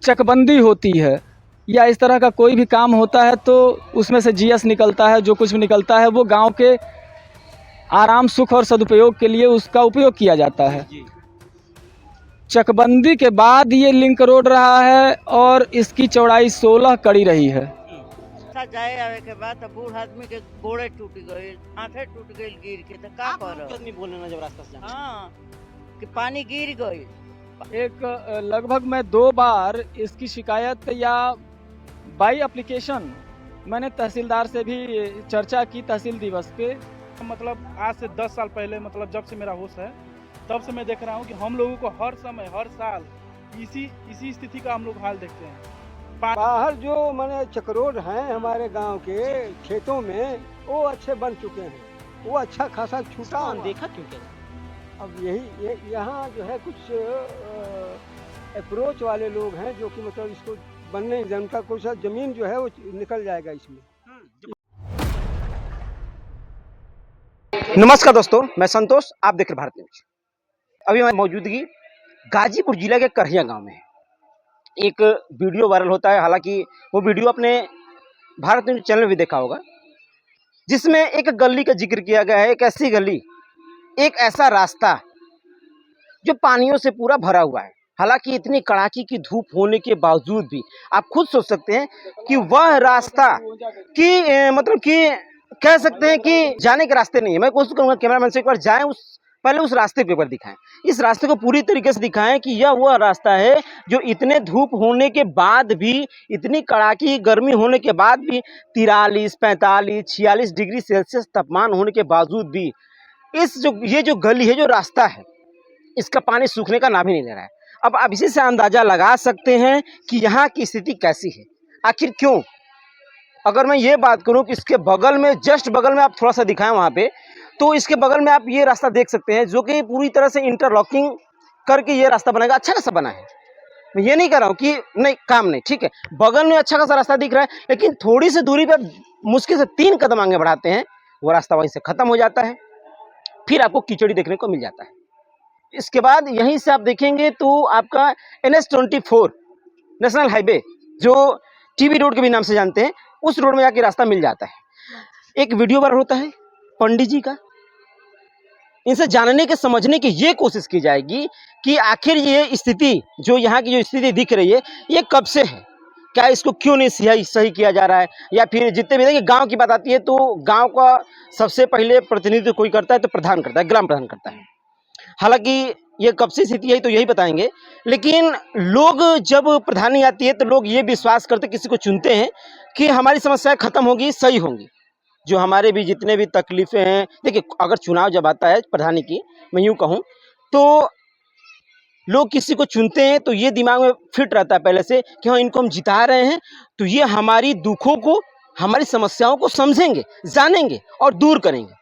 चकबंदी होती है या इस तरह का कोई भी काम होता है तो उसमें से जीएस निकलता है, जो कुछ भी निकलता है वो गांव के आराम सुख और सदुपयोग के लिए उसका उपयोग किया जाता है। चकबंदी के बाद ये लिंक रोड रहा है और इसकी चौड़ाई 16 कड़ी रही है। जाए आवे के बाद तो बूढ़ आदमी के गोड़े टूट गए, हाथे टूट गए गिर के, तो का करो? आदमी बोलने ना जब रास्ता से जाना। हाँ कि पानी गिर गई। एक लगभग मैं 2 बार इसकी शिकायत या बाई एप्लीकेशन मैंने तहसीलदार से भी चर्चा की तहसील दिवस पे। मतलब आज से 10 साल पहले, मतलब जब से मेरा होश है तब से मैं देख रहा हूँ कि हम लोगों को हर समय हर साल इसी स्थिति का हम लोग हाल देखते हैं। बाहर जो माने चक्रोड हैं हमारे गांव के खेतों में वो अच्छे बन चुके हैं, वो अच्छा खासा छूटा देखा क्यों क्या? अब यही यहाँ जो है कुछ अप्रोच वाले लोग हैं जो कि मतलब इसको बनने जिनका कुछ जमीन जो है वो निकल जाएगा इसमें। नमस्कार दोस्तों, मैं संतोष, आप देख रहे भारत न्यूज। अभी हमारी मौजूदगी गाजीपुर जिला के करहिया गांव में है। एक वीडियो वायरल होता है, हालांकि वो वीडियो अपने भारत न्यूज चैनल में भी देखा होगा, जिसमें एक गली का जिक्र किया गया है। एक ऐसी गली, एक ऐसा रास्ता जो पानियों से पूरा भरा हुआ है। हालांकि इतनी कड़ाके की धूप होने के बावजूद भी आप खुद सोच सकते हैं कि वह रास्ता कि मतलब कि कह सकते हैं कि जाने के रास्ते नहीं है। मैं कोशिश करूंगा कैमरामैन से एक बार जाएं, पहले उस रास्ते पे दिखाएं, इस रास्ते को पूरी तरीके से दिखाएं कि यह वह रास्ता है जो इतने धूप होने के बाद भी, इतनी कड़ाकी की गर्मी होने के बाद भी, 43, 45, 46 डिग्री सेल्सियस तापमान होने के बावजूद भी ये जो गली है, जो रास्ता है, इसका पानी सूखने का नाम ही नहीं ले रहा है। अब आप इसी से अंदाजा लगा सकते हैं कि यहाँ की स्थिति कैसी है, आखिर क्यों। अगर मैं ये बात करूं कि इसके बगल में, जस्ट बगल में आप थोड़ा सा दिखाएं वहाँ पे, तो इसके बगल में आप ये रास्ता देख सकते हैं जो कि पूरी तरह से इंटरलॉकिंग करके ये रास्ता बनाएगा। अच्छा खासा बना है, मैं ये नहीं कह रहा हूँ कि नहीं, काम नहीं, ठीक है, बगल में अच्छा खासा रास्ता दिख रहा है, लेकिन थोड़ी सी दूरी पर मुश्किल से 3 कदम आगे बढ़ाते हैं, वो रास्ता वहीं से खत्म हो जाता है, फिर आपको कीचड़ी देखने को मिल जाता है। इसके बाद यहीं से आप देखेंगे तो आपका NH-24 नेशनल हाईवे, जो टीबी रोड के भी नाम से जानते हैं, उस रोड में जाके रास्ता मिल जाता है। एक वीडियो वायरल होता है पंडित जी का, इनसे जानने के समझने की ये कोशिश की जाएगी कि आखिर ये स्थिति, जो यहाँ की जो स्थिति दिख रही है, ये कब से है, क्या इसको क्यों नहीं सही किया जा रहा है, या फिर जितने भी देखिए गांव की बात आती है तो गांव का सबसे पहले प्रतिनिधित्व कोई करता है तो प्रधान करता है, ग्राम प्रधान करता है। हालांकि ये कब से स्थिति है तो यही बताएंगे, लेकिन लोग जब प्रधानी आती है तो लोग ये विश्वास करते, किसी को चुनते हैं कि हमारी समस्याएं खत्म होगी, सही होंगी, जो हमारे भी जितने भी तकलीफें हैं। देखिए, अगर चुनाव जब आता है प्रधानी की, मैं यूँ कहूँ तो लोग किसी को चुनते हैं तो ये दिमाग में फिट रहता है पहले से कि हाँ, इनको हम जिता रहे हैं तो ये हमारी दुखों को, हमारी समस्याओं को समझेंगे, जानेंगे और दूर करेंगे।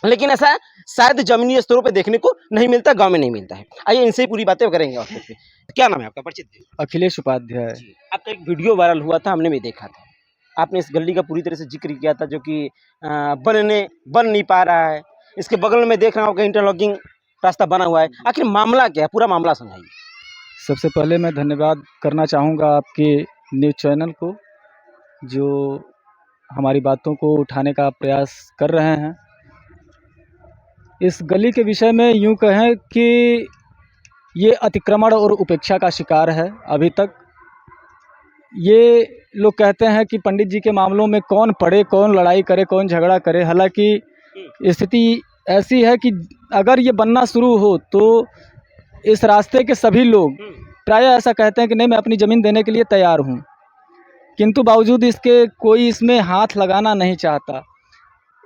लेकिन ऐसा शायद जमीनी स्तरों पे देखने को नहीं मिलता, गांव में नहीं मिलता है। आइए इनसे ही पूरी बातें करेंगे। और क्या नाम है आपका, परिचित? अखिलेश उपाध्याय। आपका एक वीडियो वायरल हुआ था, हमने भी देखा था, आपने इस गली का पूरी तरह से जिक्र किया था, जो कि बन नहीं पा रहा है। इसके बगल में देख रहा हूँ कि इंटरलॉकिंग रास्ता बना हुआ है, आखिर मामला क्या है, पूरा मामला समझाइए। सबसे पहले मैं धन्यवाद करना चाहूँगा आपके न्यूज़ चैनल को, जो हमारी बातों को उठाने का प्रयास कर रहे हैं। इस गली के विषय में यूँ कहें कि ये अतिक्रमण और उपेक्षा का शिकार है अभी तक। ये लोग कहते हैं कि पंडित जी के मामलों में कौन पढ़े, कौन लड़ाई करे, कौन झगड़ा करे। हालांकि स्थिति ऐसी है कि अगर ये बनना शुरू हो तो इस रास्ते के सभी लोग प्रायः ऐसा कहते हैं कि नहीं, मैं अपनी ज़मीन देने के लिए तैयार हूँ, किंतु बावजूद इसके कोई इसमें हाथ लगाना नहीं चाहता।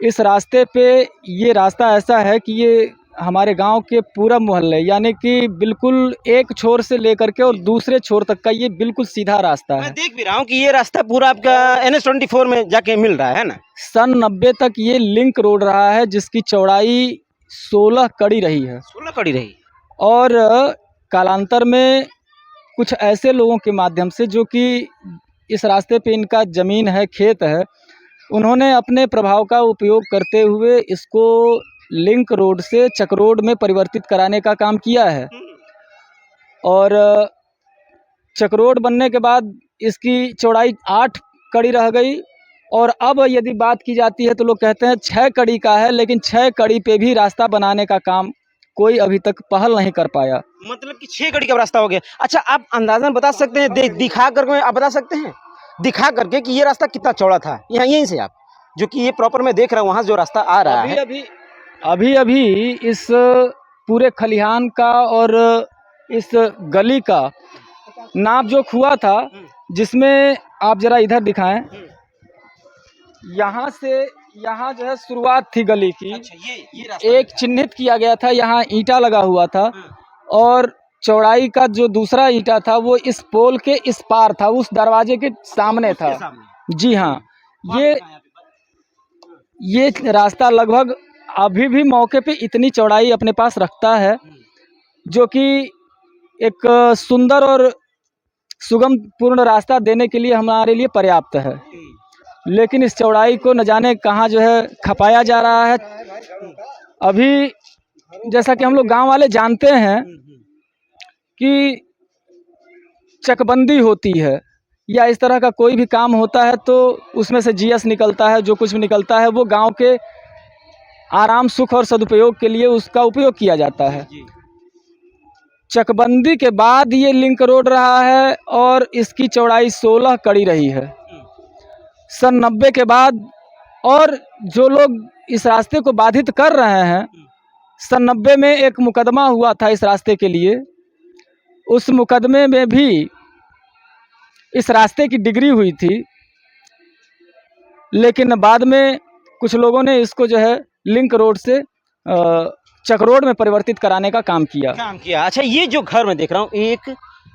इस रास्ते पे, ये रास्ता ऐसा है कि ये हमारे गांव के पूरा मोहल्ले, यानी कि बिल्कुल एक छोर से लेकर के और दूसरे छोर तक का ये बिल्कुल सीधा रास्ता है। मैं देख भी रहा हूँ कि ये रास्ता पूरा आपका NH-24 में जाके मिल रहा है ना। सन 90 तक ये लिंक रोड रहा है, जिसकी चौड़ाई 16 कड़ी रही है। 16 कड़ी रही। और कालांतर में कुछ ऐसे लोगों के माध्यम से, जो कि इस रास्ते पे इनका ज़मीन है, खेत है, उन्होंने अपने प्रभाव का उपयोग करते हुए इसको लिंक रोड से चक रोड में परिवर्तित कराने का काम किया है। और चक रोड बनने के बाद इसकी चौड़ाई 8 कड़ी रह गई और अब यदि बात की जाती है तो लोग कहते हैं 6 कड़ी का है, लेकिन 6 कड़ी पे भी रास्ता बनाने का काम कोई अभी तक पहल नहीं कर पाया। मतलब कि 6 कड़ी का रास्ता हो गया। अच्छा, आप अंदाजन बता सकते हैं, दिखा करके आप बता सकते हैं, दिखा करके कि ये रास्ता कितना चौड़ा था यहाँ यहीं से, आप जो कि ये प्रॉपर मैं देख रहा हूँ वहाँ जो रास्ता आ रहा है। अभी इस पूरे खलिहान का और इस गली का नाप-जोख हुआ था, जिसमें आप जरा इधर दिखाएं, यहाँ से यहाँ जो है शुरुआत थी गली की। अच्छा, ये रास्ता एक चिन्हित किया गया था, यहाँ ईंटा लगा हुआ था और चौड़ाई का जो दूसरा ईंटा था वो इस पोल के इस पार था, उस दरवाजे के सामने था। जी हाँ, ये रास्ता लगभग अभी भी मौके पे इतनी चौड़ाई अपने पास रखता है, जो कि एक सुंदर और सुगम पूर्ण रास्ता देने के लिए हमारे लिए पर्याप्त है। लेकिन इस चौड़ाई को न जाने कहाँ जो है खपाया जा रहा है। अभी जैसा कि हम लोग गांव वाले जानते हैं कि चकबंदी होती है या इस तरह का कोई भी काम होता है तो उसमें से जीएस निकलता है, जो कुछ भी निकलता है वो गांव के आराम सुख और सदुपयोग के लिए उसका उपयोग किया जाता है। चकबंदी के बाद ये लिंक रोड रहा है और इसकी चौड़ाई 16 कड़ी रही है। सन 90 के बाद और जो लोग इस रास्ते को बाधित कर रहे हैं, सन 90 में एक मुकदमा हुआ था इस रास्ते के लिए। उस मुकदमे में भी इस रास्ते की डिग्री हुई थी, लेकिन बाद में कुछ लोगों ने इसको जो है लिंक रोड से चक रोड में परिवर्तित कराने का काम किया। अच्छा, ये जो घर मैं देख रहा हूँ, 1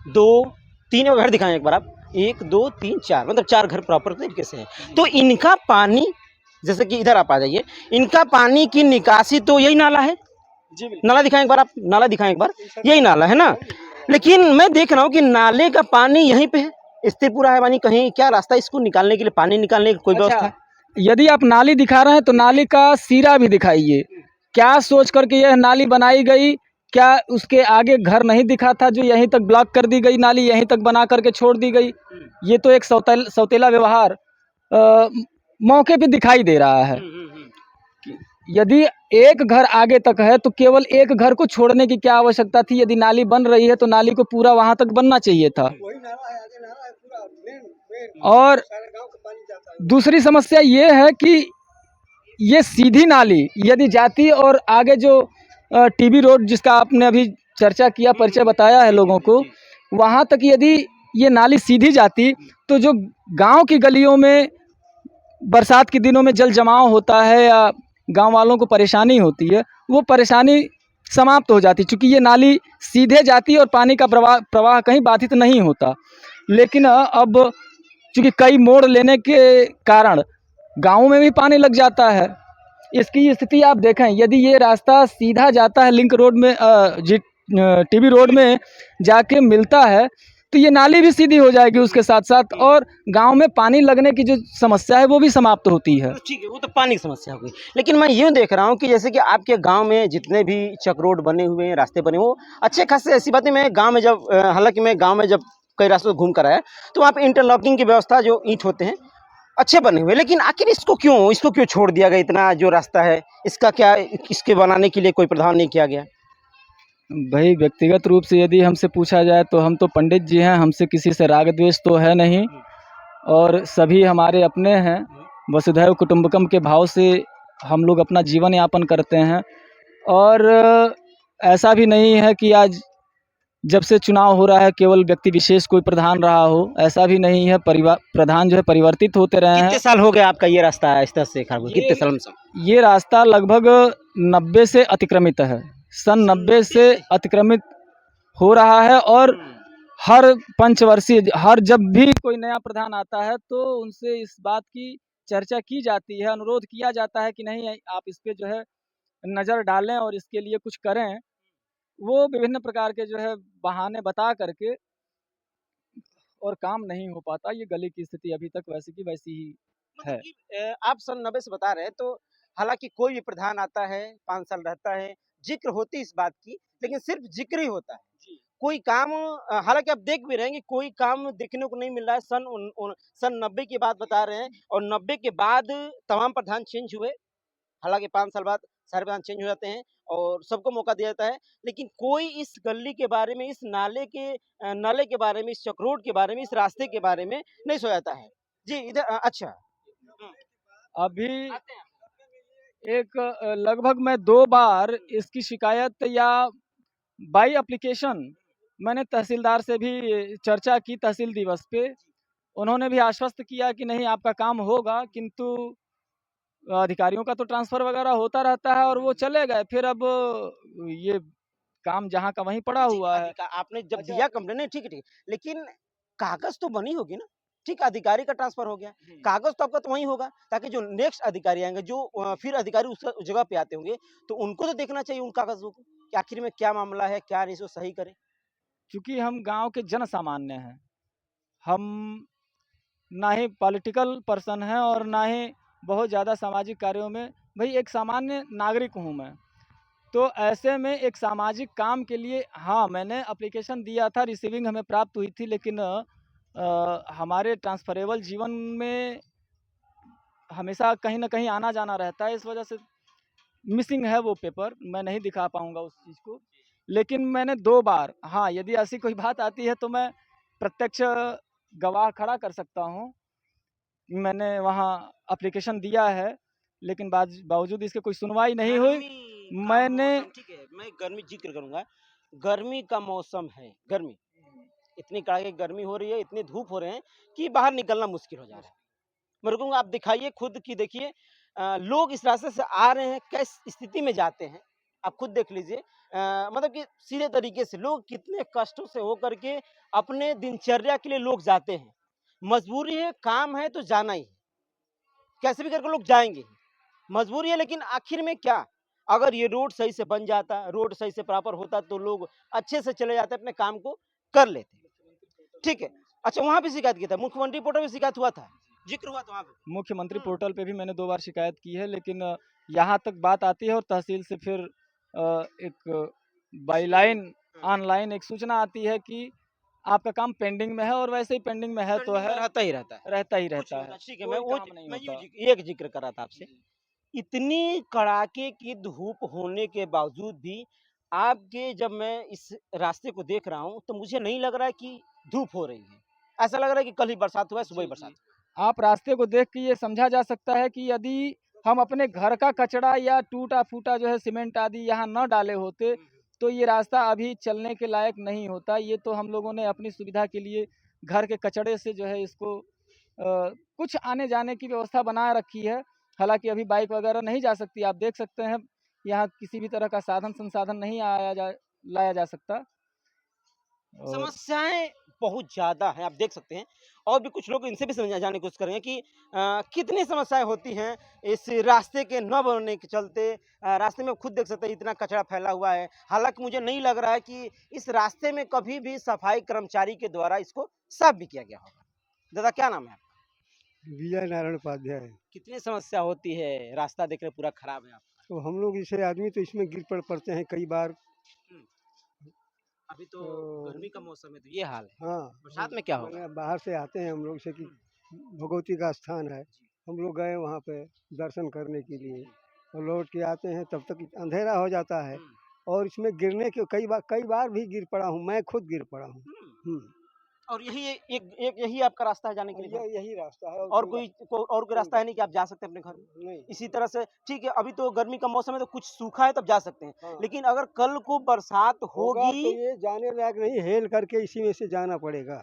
2 3 घर दिखाएं एक बार आप। 1 2 3 4 मतलब 4 घर प्रॉपर तरीके से है। तो इनका पानी, जैसे कि इधर आप आ जाइए, इनका पानी की निकासी तो यही नाला है। जी, नाला दिखाएं एक बार आप, नाला दिखाएं एक बार, यही नाला है ना। लेकिन मैं देख रहा हूँ कि नाले का पानी यहीं पे है, स्थिर पूरा है, पानी कहीं क्या रास्ता इसको निकालने के लिए, पानी निकालने की कोई व्यवस्था? यदि आप नाली दिखा रहे हैं तो नाली का सिरा भी दिखाइए। क्या सोच करके यह नाली बनाई गई? क्या उसके आगे घर नहीं दिखा था जो यहीं तक ब्लॉक कर दी गई, नाली यहीं तक बना करके छोड़ दी गई? ये तो एक सौतेला व्यवहार मौके पे दिखाई दे रहा है। यदि एक घर आगे तक है तो केवल एक घर को छोड़ने की क्या आवश्यकता थी? यदि नाली बन रही है तो नाली को पूरा वहां तक बनना चाहिए था। और दूसरी समस्या ये है कि ये सीधी नाली यदि जाती और आगे जो टीबी रोड जिसका आपने अभी चर्चा किया, परिचय बताया है लोगों को, वहाँ तक यदि ये नाली सीधी जाती तो जो गांव की गलियों में बरसात के दिनों में जल जमाव होता है या गांव वालों को परेशानी होती है, वो परेशानी समाप्त हो जाती, क्योंकि ये नाली सीधे जाती और पानी का प्रवाह कहीं बाधित नहीं होता। लेकिन अब चूँकि कई मोड़ लेने के कारण गाँव में भी पानी लग जाता है। इसकी स्थिति आप देखें, यदि ये रास्ता सीधा जाता है लिंक रोड में, टीबी रोड में जाके मिलता है तो ये नाली भी सीधी हो जाएगी उसके साथ साथ, और गांव में पानी लगने की जो समस्या है वो भी समाप्त होती है। ठीक है, वो तो पानी की समस्या हो गई। लेकिन मैं यूँ देख रहा हूँ कि जैसे कि आपके गांव में जितने भी चक रोड बने हुए हैं, रास्ते बने, वो अच्छे खासे, ऐसी बातें मैं गाँव में जब, हालांकि मैं गाँव में जब कई रास्तों घूम कर आया तो वहाँ पे इंटरलॉकिंग की व्यवस्था, जो ईंट होते हैं, अच्छे बने हुए। लेकिन आखिर इसको क्यों छोड़ दिया गया? इतना जो रास्ता है इसका क्या, इसके बनाने के लिए कोई प्रावधान नहीं किया गया? भाई, व्यक्तिगत रूप से यदि हमसे पूछा जाए तो हम तो पंडित जी हैं, हमसे किसी से राग द्वेष तो है नहीं और सभी हमारे अपने हैं। वसुधैव कुटुंबकम के भाव से हम लोग अपना जीवन यापन करते हैं और ऐसा भी नहीं है कि आज जब से चुनाव हो रहा है केवल व्यक्ति विशेष कोई प्रधान रहा हो, ऐसा भी नहीं है। प्रधान जो है परिवर्तित होते रहे हैं। कितने साल हो गए आपका ये रास्ता इस तरह से खराब हुआ? कितने साल में? ये रास्ता लगभग 90 से अतिक्रमित है, सन 90 से अतिक्रमित हो रहा है और हर पंचवर्षीय, हर जब भी कोई नया प्रधान आता है तो उनसे इस बात की चर्चा की जाती है, अनुरोध किया जाता है कि नहीं, आप इस पे जो है नज़र डालें और इसके लिए कुछ करें। वो विभिन्न प्रकार के जो है बहाने बता करके और काम नहीं हो पाता। ये गली की स्थिति अभी तक वैसी की वैसी ही है। आप सन 90 से बता रहे हैं, तो हालांकि कोई भी प्रधान आता है, 5 साल रहता है, जिक्र होती इस बात की, लेकिन सिर्फ जिक्र ही होता है। कोई काम हालांकि आप देख भी रहे हैं कि कोई काम देखने को नहीं मिल रहा है। सन 90 की बात बता रहे हैं और 90 के बाद तमाम प्रधान चेंज हुए। हालांकि 5 साल बाद सारे प्रधान चेंज हो जाते हैं और सबको मौका दिया जाता है, लेकिन कोई इस गली के बारे में, इस नाले के बारे में, इस चक्रोड के बारे में, इस रास्ते के बारे में नहीं सोचा है। जी इधर अच्छा अभी एक लगभग मैं 2 बार इसकी शिकायत या बाई एप्लीकेशन मैंने तहसीलदार से भी चर्चा की तहसील दिवस पे। उन्होंने भी आश्वस्त किया कि नहीं आपका काम होगा, किंतु अधिकारियों का तो ट्रांसफ़र वगैरह होता रहता है और वो चले गए। फिर अब ये काम जहाँ का वहीं पड़ा जी, हुआ है। आपने जब अच्छा। दिया कंप्लेन नहीं, ठीक है, ठीक है, लेकिन कागज तो बनी होगी ना। ठीक, अधिकारी का ट्रांसफर हो गया, कागज तो आपका तो वहीं होगा, ताकि जो नेक्स्ट अधिकारी आएंगे, जो फिर अधिकारी उस जगह पे आते होंगे, तो उनको तो देखना चाहिए उन कागजों को कि आखिर में क्या मामला है, क्या नहीं, इसको सही करें। चूँकि हम गाँव के जन सामान्य हैं, हम ना ही पॉलिटिकल पर्सन हैं और ना ही बहुत ज़्यादा सामाजिक कार्यों में, भई एक सामान्य नागरिक हूँ मैं। तो ऐसे में एक सामाजिक काम के लिए हाँ, मैंने एप्लीकेशन दिया था, रिसीविंग हमें प्राप्त हुई थी, लेकिन हमारे ट्रांसफरेबल जीवन में हमेशा कहीं न कहीं आना-जाना रहता है, इस वजह से मिसिंग है वो पेपर, मैं नहीं दिखा पाऊँगा उस चीज़ को। लेकिन मैंने 2 बार हाँ, यदि ऐसी कोई बात आती है तो मैं प्रत्यक्ष गवाह खड़ा कर सकता हूँ। मैंने वहाँ एप्लीकेशन दिया है, लेकिन बावजूद इसके कोई सुनवाई नहीं हुई। गर्मी का मैंने मौसम, ठीक है, मैं गर्मी जिक्र करूंगा। गर्मी का मौसम है, गर्मी इतनी कड़ाके की गर्मी हो रही है, इतनी धूप हो रहे हैं कि बाहर निकलना मुश्किल हो जा रहा है। मैं रुकूंगा, आप दिखाइए खुद की, देखिए लोग इस रास्ते से आ रहे हैं, किस स्थिति में जाते हैं, आप खुद देख लीजिए। मतलब कि सीधे तरीके से लोग कितने कष्टों से होकर के अपने दिनचर्या के लिए लोग जाते हैं। मजबूरी है, काम है तो जाना ही है, कैसे भी करके लोग जाएंगे, मजबूरी है। लेकिन आखिर में क्या, अगर ये रोड सही से बन जाता, रोड सही से प्रॉपर होता, तो लोग अच्छे से चले जाते, अपने काम को कर लेते। ठीक है, अच्छा वहां भी शिकायत किया था, मुख्यमंत्री पोर्टल में शिकायत हुआ था, जिक्र हुआ था वहां पे। मुख्यमंत्री पोर्टल पे भी मैंने 2 बार शिकायत की है, लेकिन यहाँ तक बात आती है और तहसील से फिर एक बाई लाइन ऑनलाइन एक सूचना आती है कि आपका काम पेंडिंग में है, और वैसे ही पेंडिंग में है तो है, रहता ही रहता है, रहता ही कुछ रहता नहीं है। होता। ठीक है, कोई काम नहीं मैं होता। एक जिक्र कर रहा था आपसे। इतनी कड़ाके की धूप होने के बावजूद भी आपके, जब मैं इस रास्ते को देख रहा हूँ, तो मुझे नहीं लग रहा है कि धूप हो रही है, ऐसा लग रहा है कि कल ही बरसात हुआ है, सुबह ही जी, बरसात जी। हुआ आप रास्ते को देख के ये समझा जा सकता है कि यदि हम अपने घर का कचरा या टूटा-फूटा जो है सीमेंट आदि यहाँ न डाले होते, है। तो ये रास्ता अभी चलने के लायक नहीं होता। ये तो हम लोगों ने अपनी सुविधा के लिए घर के कचड़े से जो है इसको कुछ आने-जाने की व्यवस्था बना रखी है। हालाँकि अभी बाइक वगैरह नहीं जा सकती, आप देख सकते हैं, यहाँ किसी भी तरह का साधन-संसाधन नहीं लाया जा सकता। और समस्याएं बहुत ज्यादा हैं, आप देख सकते हैं। और भी कुछ लोग, इनसे भी समझा जाने की कोशिश करेंगे कि कितनी समस्याएं होती हैं इस रास्ते के न बनने के चलते। रास्ते में खुद देख सकते हैं इतना कचरा फैला हुआ है। हालांकि मुझे नहीं लग रहा है कि इस रास्ते में कभी भी सफाई कर्मचारी के द्वारा इसको साफ भी किया गया होगा। दादा क्या नाम है आपका? विजय नारायण उपाध्याय। कितनी समस्या होती है, रास्ता देख रहे पूरा खराब है आपका। तो हम लोग इसे आदमी तो इसमें पड़ते हैं कई बार। अभी तो तो गर्मी का मौसम है, तो ये हाल है, हाँ, बरसात में क्या होगा? मैंने बाहर से आते हैं हम लोग से कि भगवती का स्थान है, हम लोग गए वहाँ पे दर्शन करने के लिए और लौट के आते हैं, तब तक अंधेरा हो जाता है। और इसमें गिरने के कई बार भी गिर पड़ा हूँ, मैं खुद गिर पड़ा हूँ। और यही आपका रास्ता है जाने के लिए घर? यही रास्ता है और कोई रास्ता है नहीं कि आप जा सकते हैं अपने घर नहीं। इसी तरह से? ठीक है, अभी तो गर्मी का मौसम है, तो कुछ सूखा है तब जा सकते हैं। हाँ। लेकिन अगर कल को बरसात होगा होगी, तो ये जाने लायक नहीं, हेल करके इसी में से जाना पड़ेगा।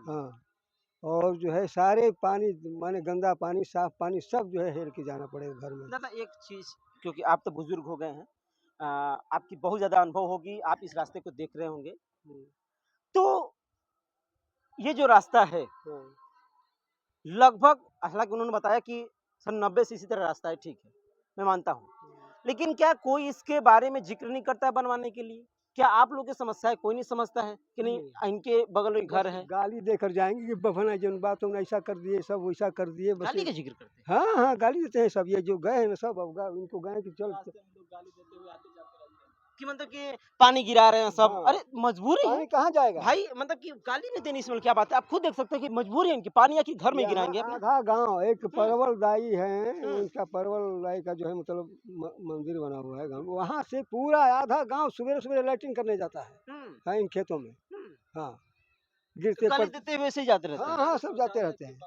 हाँ, और जो है सारे पानी, माने गंदा पानी, साफ पानी, सब जो है हेल के जाना पड़ेगा घर में। दादा एक चीज, क्योंकि आप तो बुजुर्ग हो गए हैं, आपकी बहुत ज्यादा अनुभव होगी, आप इस रास्ते को देख रहे होंगे, तो ये जो रास्ता है हाँ। लगभग, हालांकि उन्होंने बताया कि सन 90 से इसी तरह रास्ता है, ठीक है, मैं मानता हूँ, लेकिन क्या कोई इसके बारे में जिक्र नहीं करता है बनवाने के लिए? क्या आप लोग की समस्या है, कोई नहीं समझता है कि नहीं इनके बगल में घर है? गाली देकर जाएंगे कि बफना जन बात तुमने ऐसा कर दिए, सब वैसा कर दिए, बस गाली का जिक्र करते हैं? हाँ हाँ, गाली देते हैं सब। ये जो गए हैं ना सब, अब इनको गए कि चल कि मतलब कि पानी गिरा रहे हैं सब। हाँ। अरे मजबूरी है पानी कहाँ जाएगा? भाई, मतलब कि गाली नहीं देनी इसमें क्या बात है। आप खुद देख सकते हैं कि मजबूरी है इनकी, पानी आके घर में यहाँ गिराएंगे अपने। आधा गांव एक परवल दाई है, हम्म। उनका परवल दाई का जो है मतलब मंदिर बना हुआ है गाँव, वहाँ से पूरा आधा गांव सवेरे सवेरे लैट्रिन करने जाता है। हाँ, इन खेतों में। हाँ, तो गिरते गाली पर। देते हुए ऐसे ही जाते रहते हाँ हैं। हाँ, सब जाते रहते हैं।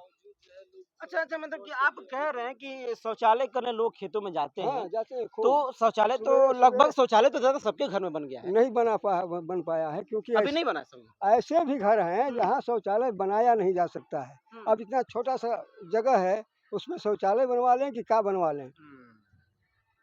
अच्छा अच्छा, मतलब कि आप कह रहे हैं कि शौचालय करने लोग खेतों में जाते हैं, हाँ, जाते हैं तो खूब। शौचालय तो सवेरे लगभग सवेरे शौचालय तो ज्यादा सबके घर में बन गया है। नहीं बन पाया है, क्योंकि अभी नहीं बना सब। ऐसे भी घर हैं जहाँ शौचालय बनाया नहीं जा सकता है। अब इतना छोटा सा जगह है, उसमें शौचालय बनवा लें कि क्या बनवा लें।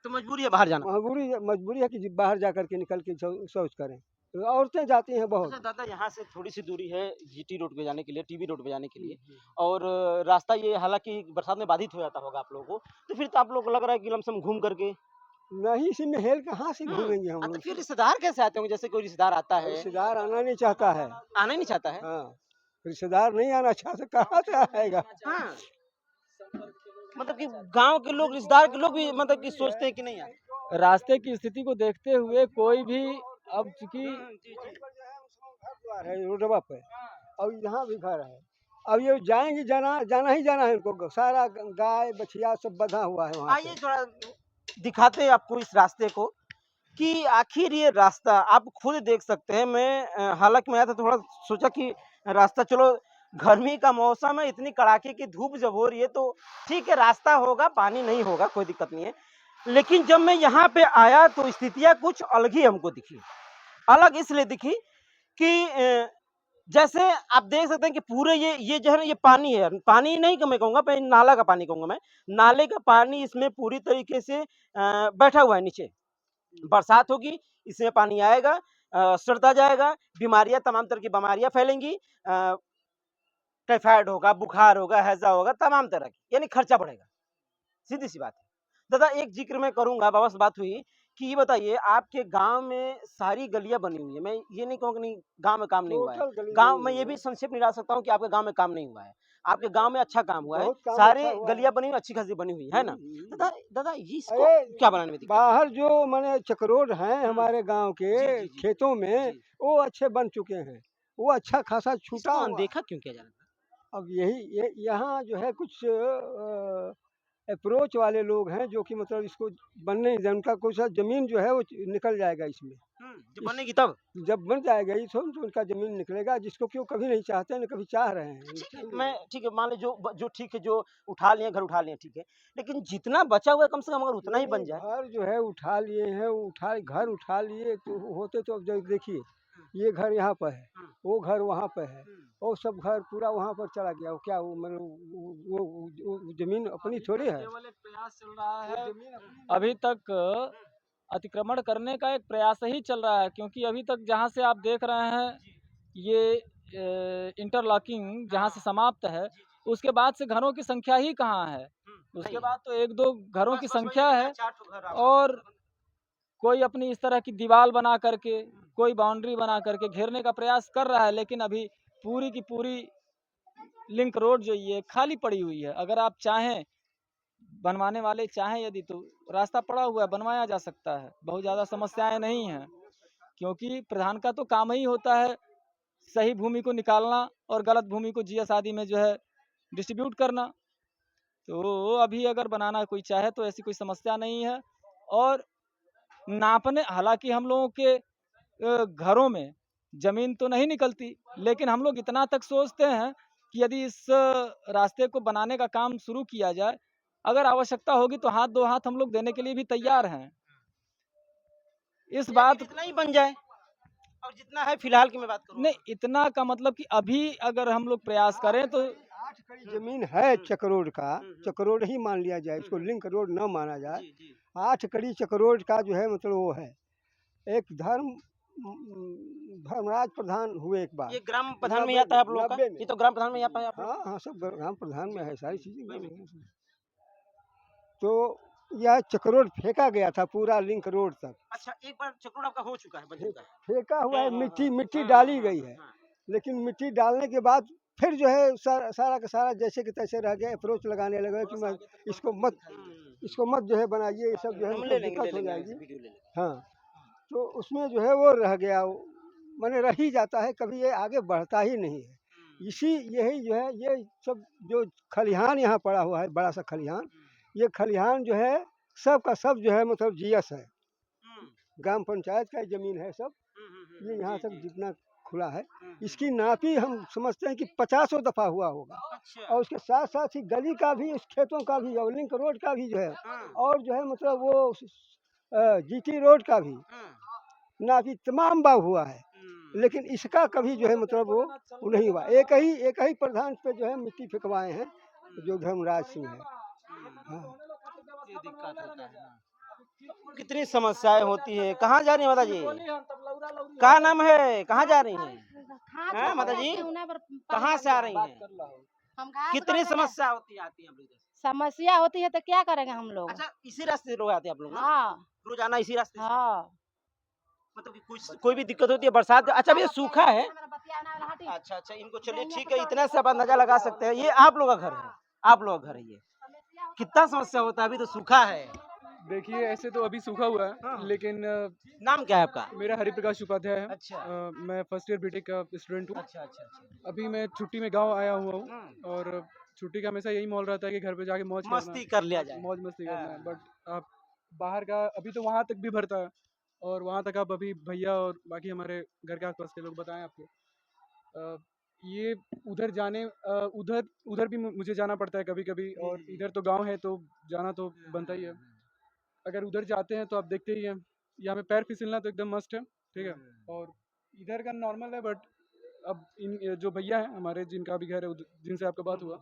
तो मजबूरी है बाहर जाना। मजबूरी है कि बाहर जा करके निकल के शौच करें। तो औरतें जाती हैं बहुत। अच्छा दादा, यहाँ से थोड़ी सी दूरी है जीटी रोड पे जाने के लिए, टीबी रोड पे जाने के लिए, और रास्ता ये हालांकि बरसात में बाधित हो जाता होगा आप लोगों को, तो फिर तो आप लोग को लग रहा है कि लमसम घूम करके। नहीं, इसी में हेल कहाँ से घूमेंगे हम तो लोग? फिर रिश्तेदार कैसे आते होंगे? जैसे कोई रिश्तेदार आता है, रिश्तेदार आना नहीं चाहता है। आना ही नहीं चाहता है। हाँ, रिश्तेदार नहीं आना चाहता, कहाँ से आएगा? हाँ, मतलब कि गांव के लोग, रिश्तेदार के लोग भी मतलब कि सोचते हैं कि नहीं यार। रास्ते की स्थिति को देखते हुए कोई भी, अब चूंकि घर है रोडवा पे, और यहाँ भी घर है। अब ये जाएंगे, जाना ही जाना है इनको। सारा गाय बछिया सब बंधा हुआ है वहाँ आइए पे। थोड़ा दिखाते हैं आपको इस रास्ते को कि आखिर ये रास्ता आप खुद देख सकते हैं। मैं हालांकि मैं आया था, थोड़ा सोचा कि रास्ता, चलो गर्मी का मौसम है, इतनी कड़ाके की धूप जब हो रही है तो ठीक है, रास्ता होगा, पानी नहीं होगा, कोई दिक्कत नहीं है। लेकिन जब मैं यहाँ पे आया तो स्थितियाँ कुछ अलग ही हमको दिखी। अलग इसलिए दिखी कि जैसे आप देख सकते हैं कि पूरे ये जो है ना, ये पानी है, पानी नहीं कि मैं कहूँगा, मैं नाला का पानी कहूँगा, मैं नाले का पानी इसमें पूरी तरीके से बैठा हुआ है नीचे। बरसात होगी, इसमें पानी आएगा, सड़ता जाएगा, बीमारियां, तमाम तरह की बीमारियां फैलेंगी, टाइफाइड होगा, बुखार होगा, हैजा होगा, तमाम तरह की, यानी खर्चा बढ़ेगा। सीधी सी बात है। दादा एक जिक्र मैं करूंगा, बाबा से बात हुई कि ये बताइए, आपके गांव में सारी गलियां बनी हुई है, मैं ये नहीं कहूँगा नहीं गांव में काम नहीं हुआ है, टोटल गली गांव बनी में हुई ये है। भी संक्षेप नहीं डाल सकता हूँ कि आपके गांव में काम नहीं हुआ है। आपके गांव में अच्छा काम हुआ है, बहुत काम सारे अच्छा हुआ है। गलियां बनी हुई, अच्छी खासी बनी हुई है ना। दादा दादा ये इसको अरे क्या बनाने में दिक्कत है? बाहर जो माने चक्रोड हैं हमारे गांव जी, के जी, जी। खेतों में, जी। वो अच्छे बन चुके हैं। वो अच्छा खासा छूटा इसको हुआ। अनदेखा क्यों किया जा रहा है? अब यहाँ जो है कुछ अप्रोच वाले लोग हैं जो कि मतलब इसको बनने नहीं दें। उनका कुछ जमीन जो है वो निकल जाएगा इसमें। जब बनेगी तब। जब बन जाएगा ये तो उनका जमीन निकलेगा, जिसको क्यों कभी नहीं चाहते, न कभी चाह रहे हैं। ठीक है, मैं ठीक है, मान ली जो ठीक है, जो उठा लिए घर उठा लिए, ठीक है, लेकिन जितना बचा हुआ है कम से कम अगर उतना ही बन जाए। घर जो है उठा लिए हैं, घर उठा लिए तो होते तो अब देखिए, ये घर यहाँ पर है, वो घर वहाँ पर है, वो सब घर पूरा वहाँ पर चला गया। वो क्या, वो मतलब वो जमीन अपनी थोड़ी है। केवल एक प्रयास चल रहा है, अभी तक अतिक्रमण करने का एक प्रयास ही चल रहा है, क्योंकि अभी तक जहाँ से आप देख रहे हैं ये इंटरलॉकिंग जहाँ से समाप्त है, उसके बाद से घरों की संख्या ही कहाँ है। उसके बाद तो एक दो घरों की संख्या है, और कोई अपनी इस तरह की दीवार बना करके, कोई बाउंड्री बना करके घेरने का प्रयास कर रहा है, लेकिन अभी पूरी की पूरी लिंक रोड जो ये खाली पड़ी हुई है। अगर आप चाहें, बनवाने वाले चाहें यदि, तो रास्ता पड़ा हुआ है, बनवाया जा सकता है, बहुत ज़्यादा समस्याएं नहीं हैं, क्योंकि प्रधान का तो काम ही होता है सही भूमि को निकालना और गलत भूमि को जीएस आदि में जो है डिस्ट्रीब्यूट करना। तो अभी अगर बनाना कोई चाहे तो ऐसी कोई समस्या नहीं है। और नापने, हालांकि हम लोगों के घरों में जमीन तो नहीं निकलती, लेकिन हम लोग इतना तक सोचते हैं कि यदि इस रास्ते को बनाने का काम शुरू किया जाए, अगर आवश्यकता होगी तो हाथ दो हाथ हम लोग देने के लिए भी तैयार हैं। इस बात इतना ही बन जाए, और जितना है फिलहाल की मैं बात करूँ नहीं, इतना का मतलब कि अभी अगर हम लोग प्रयास करें तो 8 कड़ी जमीन है चक्रोड का, चक्रोड ही मान लिया जाए, इसको लिंक रोड न माना जाए। 8 कड़ी चक्रोड का जो है मतलब वो है। एक धर्मराज प्रधान हुए एक बार। ये ग्राम प्रधान में आता है आप लोगों का? 90 में। ये तो ग्राम प्रधान में आता है आप लोग? हाँ हाँ, सब ग्राम प्रधान में है, सारी चीजें। तो यह चक्रोड फेंका गया था पूरा लिंक रोड तक। अच्छा, एक बार चक्रोड आपका हो चुका है, बन चुका है। फेंका हुआ है, हाँ, मिट्टी हाँ, डाली हाँ, गई है। हाँ। लेकिन मिट्टी डालने के बाद फिर जो है सारा का सारा जैसे कि तैसे रह गया। अप्रोच लगाने लगे कि मैं इसको मत जो है बनाइए, ये सब जो है हम मतलब ले लेंगे, दिक्कत हो ले लेंगे, जाएगी। वीडियो ले लेंगे। हाँ, तो उसमें जो है वो रह गया, माने रह ही जाता है, कभी ये आगे बढ़ता ही नहीं है। यही जो है ये सब जो खलिहान यहाँ पड़ा हुआ है, बड़ा सा खलिहान, ये खलिहान जो है सब का सब जो है मतलब जीएस है, ग्राम पंचायत का जमीन है सब। ये यहाँ तक जितना खुला है, इसकी नापी हम समझते हैं कि 50 दफा हुआ होगा। और उसके साथ साथ ही गली का भी, उस खेतों का भी, और लिंक रोड का भी जो है, और जो है मतलब वो जीटी रोड का भी नापी तमाम बाग हुआ है। लेकिन इसका कभी जो है मतलब वो नहीं हुआ। एक ही प्रधान पे जो है मिट्टी फेंकवाए हैं, जो धर्मराज सिंह है। हाँ। ये दिक्कत होता है ना। कितनी समस्याएं होती है। कहाँ जा रही है माता जी? क्या नाम है? कहाँ जा रही हैं? हैं माता जी? कहाँ से आ रही हैं? कितनी समस्या होती आती है आप लोग? समस्या होती है तो क्या करेंगे हम लोग। अच्छा, इसी रास्ते से रोज आते हैं आप लोग ना? हाँ रोजाना इसी रास्ते से? हाँ। मतलब कि कोई भी दिक्कत होती है बरसात? अच्छा, ये सूखा है। अच्छा, इनको चलिए ठीक है, इतना से आप अंदाजा लगा सकते हैं। ये आप लोग का घर है, आप लोग का घर है। ये कितना समस्या होता है? अभी तो सूखा है। देखिए, ऐसे तो अभी सूखा हुआ है, हाँ। लेकिन नाम क्या है आपका? मेरा हरिप्रकाश उपाध्याय है। अच्छा। मैं फर्स्ट ईयर बीटेक का स्टूडेंट हूँ। अच्छा। अभी मैं छुट्टी में गांव आया हुआ हूँ, और छुट्टी का हमेशा यही माहौल रहता है कि घर पे जाके मौज मस्ती कर लिया जाए। मौज मस्ती करना है। हाँ। बट आप बाहर का अभी तो वहाँ तक भी भरता है, और वहाँ तक आप अभी भैया और बाकी हमारे घर के आसपास के लोग बताएं आपको, ये उधर जाने उधर भी मुझे जाना पड़ता है कभी कभी, और इधर तो गांव है तो जाना तो बनता ही है। अगर उधर जाते हैं तो आप देखते ही हैं, यहाँ पे पैर फिसलना तो एकदम मस्ट है, ठीक है। और इधर का नॉर्मल है, बट अब इन जो भैया हैं हमारे, जिनका भी घर है, जिनसे आपका बात हुआ,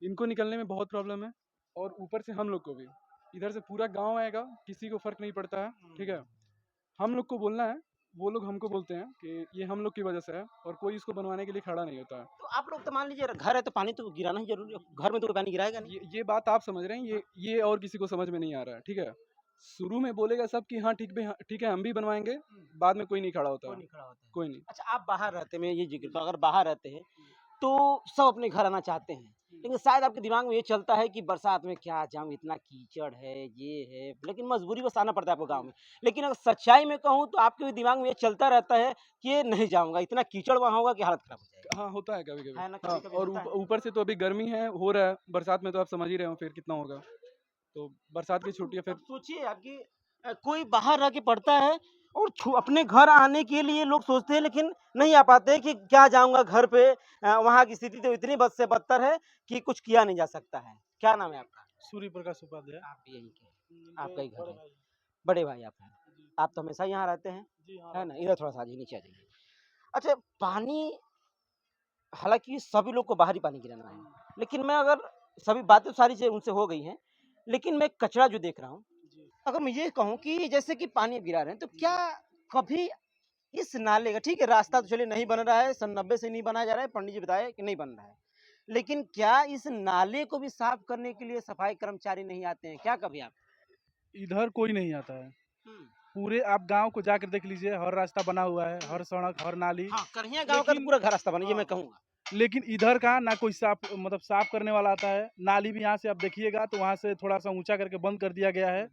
इनको निकलने में बहुत प्रॉब्लम है। और ऊपर से हम लोग को भी, इधर से पूरा गांव आएगा, किसी को फर्क नहीं पड़ता है, ठीक है। हम लोग को बोलना है, वो लोग हमको बोलते हैं कि ये हम लोग की वजह से है, और कोई इसको बनवाने के लिए खड़ा नहीं होता है। तो आप लोग तो मान लीजिए घर है तो पानी तो गिराना ही जरूरी है। घर में तो कोई पानी गिराएगा नहीं। ये बात आप समझ रहे हैं, ये और किसी को समझ में नहीं आ रहा है, ठीक है। शुरू में बोलेगा सब कि हाँ ठीक है हम भी बनवाएंगे, बाद में कोई नहीं खड़ा होता कोई है, नहीं खड़ा होता है। कोई नहीं। अच्छा, आप बाहर रहते हैं, ये जिक्र, तो अगर बाहर रहते हैं तो सब अपने घर आना चाहते हैं, लेकिन शायद आपके दिमाग में ये चलता है कि बरसात में क्या जाऊँ, इतना कीचड़ है, ये है, लेकिन मजबूरी बस आना पड़ता है आपको गाँव में। लेकिन अगर सच्चाई में कहूँ तो आपके भी दिमाग में ये चलता रहता है कि ये नहीं जाऊँगा, इतना कीचड़ वहाँ होगा कि हालत खराब हो जाएगी। हाँ, होता है कभी कभी। है ना, हाँ, कभी-कभी और होता है। ऊपर से तो अभी गर्मी है, हो रहा है, बरसात में तो आप समझ ही रहे हो फिर कितना होगा। तो बरसात की छुट्टियाँ फिर अब सोचिए आपकी कोई बाहर रह के पढ़ता है और अपने घर आने के लिए लोग सोचते हैं, लेकिन नहीं आ पाते कि क्या जाऊंगा घर पे। वहाँ की स्थिति तो इतनी बद से बदतर है कि कुछ किया नहीं जा सकता है। क्या नाम है आपका? सूर्य प्रकाश उपाध्याय। आप भी यहीं के, आपका ही घर है? बड़े भाई आप हैं? आप तो हमेशा यहाँ रहते हैं, जी हाँ। है ना? इधर थोड़ा सा आ जाइए, नीचे आ जाइए। अच्छा, पानी, हालांकि सभी लोग को बाहर ही पानी गिराना है, लेकिन मैं अगर सभी बातें सारी से उनसे हो गई हैं, लेकिन मैं कचरा जो देख रहा हूँ, अगर मैं ये कहूँ कि जैसे कि पानी गिरा रहे हैं, तो क्या कभी इस नाले का, ठीक है रास्ता तो चलिए नहीं बन रहा है, सन 90 से नहीं बनाया जा रहा है, पंडित जी बताए कि नहीं बन रहा है, लेकिन क्या इस नाले को भी साफ करने के लिए सफाई कर्मचारी नहीं आते हैं क्या कभी? आप इधर कोई नहीं आता है। पूरे आप गांव को जाकर देख लीजिए, हर रास्ता बना हुआ है, हर सड़क, हर नाली। हाँ, करहिया गांव का तो पूरा घर रास्ता बना, ये मैं कहूँगा। लेकिन इधर का ना कोई साफ करने वाला आता है। नाली भी यहाँ से आप देखिएगा तो वहाँ से थोड़ा सा ऊंचा करके बंद कर दिया गया है।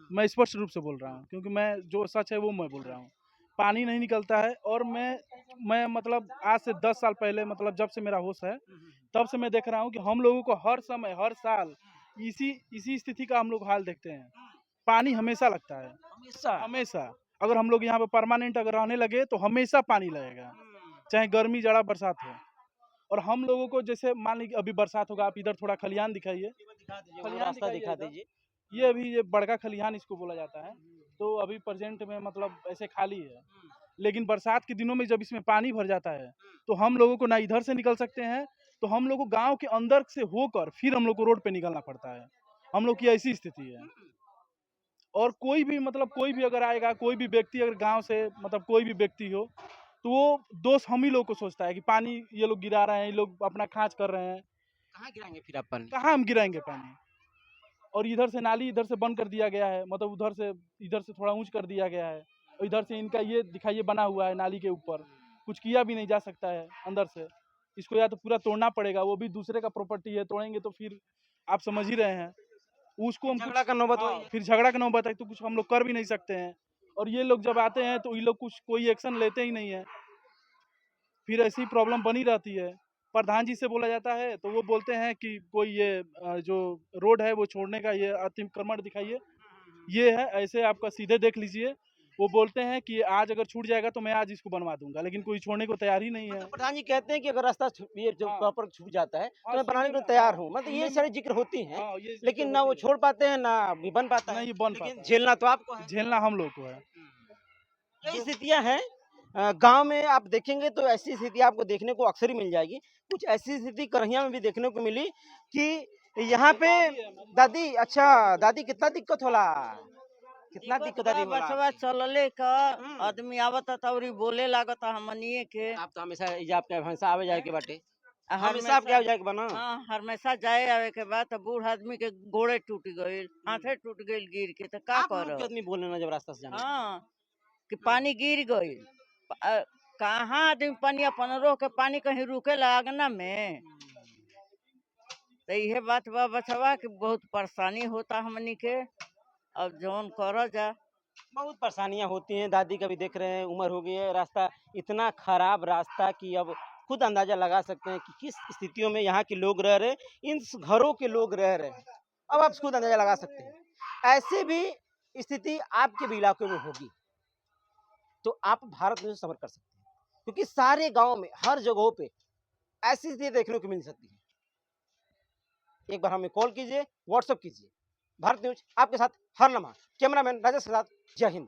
मैं स्पष्ट रूप से बोल रहा हूँ, क्योंकि मैं जो सच है वो मैं बोल रहा हूँ। पानी नहीं निकलता है, और मैं मतलब आज से 10 साल पहले, मतलब जब से मेरा होश है तब से मैं देख रहा हूँ कि हम लोगों को हर समय, हर साल इसी स्थिति का हम लोग हाल देखते हैं। पानी हमेशा लगता है, हमेशा। अगर हम लोग यहाँ पे परमानेंट अगर रहने लगे तो हमेशा पानी लगेगा, चाहे गर्मी जाड़ा बरसात हो। और हम लोगों को जैसे मान लीजिए अभी बरसात होगा, आप इधर थोड़ा खलिहान दिखाइए, रास्ता दिखा दीजिए। ये अभी ये बड़का खलिहान इसको बोला जाता है। तो अभी प्रेजेंट में मतलब ऐसे खाली है, लेकिन बरसात के दिनों में जब इसमें पानी भर जाता है तो हम लोगों को ना इधर से निकल सकते हैं, तो हम लोग को गांव के अंदर से होकर फिर हम लोग को रोड पे निकलना पड़ता है। हम लोग की ऐसी स्थिति है। और कोई भी अगर आएगा, कोई भी व्यक्ति अगर गांव से, मतलब कोई भी व्यक्ति हो, तो वो दोष हम ही लोग को सोचता है कि पानी ये लोग गिरा रहे हैं, ये लोग अपना खांच कर रहे हैं। कहाँ गिराएंगे फिर आप पानी? कहाँ हम गिराएंगे पानी? और इधर से नाली इधर से बंद कर दिया गया है, मतलब इधर से थोड़ा ऊंच कर दिया गया है। और इधर से इनका ये दिखाइए बना हुआ है नाली के ऊपर, कुछ किया भी नहीं जा सकता है अंदर से। इसको या तो पूरा तोड़ना पड़ेगा, वो भी दूसरे का प्रॉपर्टी है, तोड़ेंगे तो फिर आप समझ ही रहे हैं उसको हम झगड़ा का नौबत हाँ, वही है। फिर झगड़ा का नौबत है, तो कुछ हम लोग कर भी नहीं सकते हैं। और ये लोग जब आते हैं तो ये लोग कुछ कोई एक्शन लेते ही नहीं है, फिर ऐसी प्रॉब्लम बनी रहती है। प्रधान जी से बोला जाता है तो वो बोलते हैं कि कोई ये जो रोड है वो छोड़ने का ये अतिक्रमण दिखाइए, ये है ऐसे आपका सीधे देख लीजिए। वो बोलते हैं कि आज अगर छूट जाएगा तो मैं आज इसको बनवा दूंगा, लेकिन कोई छोड़ने को तैयार ही नहीं है। मतलब प्रधान जी कहते हैं कि अगर रास्ता ये जो हाँ। प्रॉपर छूट जाता है तो हाँ, मैं बनाने के लिए सुनने में- तैयार हाँ, हूँ, मतलब सुनने ये में- सारे जिक्र होती हैं, हाँ, ये लेकिन दिक्कत ना वो होती है। छोड़ पाते हैं ना भी बन पाता ना है, ये बन लेकिन पाता है। झेलना तो आपको है। झेलना हम लोग को है। कई स्थितियां हैं गांव में आप देखेंगे तो ऐसी स्थिति आपको देखने को अक्सर ही मिल जाएगी। कुछ ऐसी स्थिति करहिया में भी देखने को मिली कि यहाँ पे दादी, अच्छा दादी कितना दिक्कत होला, कितना दिक्कत आती होला बसवा आपके? चलले का हम्म। आदमी आवत तौरी बोले लागत हमनिए के आप तो हमेशा ये आपके हमेशा आवे जाए के बाटे, हमेशा हमेशा आपके आवे जाए के बना। हाँ हमेशा जाए आवे के बाद तो बूढ़ आदमी के गोड़े टूट गइल, हाथे टूट गइल गिर के, तो का आप लोग करब? क्यों आदमी बोले ना जब रास्ता से जाना। हाँ कि पानी गिर गइल, कहाँ आदमी पानी अपन रोक के पानी कहीं रुके लागना में, तो यह बात बा बचवा कि बहुत परेशानी होता हमनी के। अब जौन कर जा बहुत परेशानियां होती हैं, दादी का भी देख रहे हैं, उम्र हो गई है, रास्ता इतना खराब रास्ता कि अब खुद अंदाजा लगा सकते हैं कि किस स्थितियों में यहाँ के लोग रह रहे हैं, इन घरों के लोग रह रहे हैं। अब आप खुद अंदाजा लगा सकते हैं। ऐसे भी स्थिति आपके भी इलाके में होगी तो आप भारत न्यूज़ से संपर्क कर सकते हैं, क्योंकि सारे गांव में हर जगहों पे ऐसी स्थिति देखने को मिल सकती है। एक बार हमें कॉल कीजिए, व्हाट्सएप कीजिए। भारत न्यूज आपके साथ हर लम्हा। कैमरामैन राजेश के साथ, जय हिंद।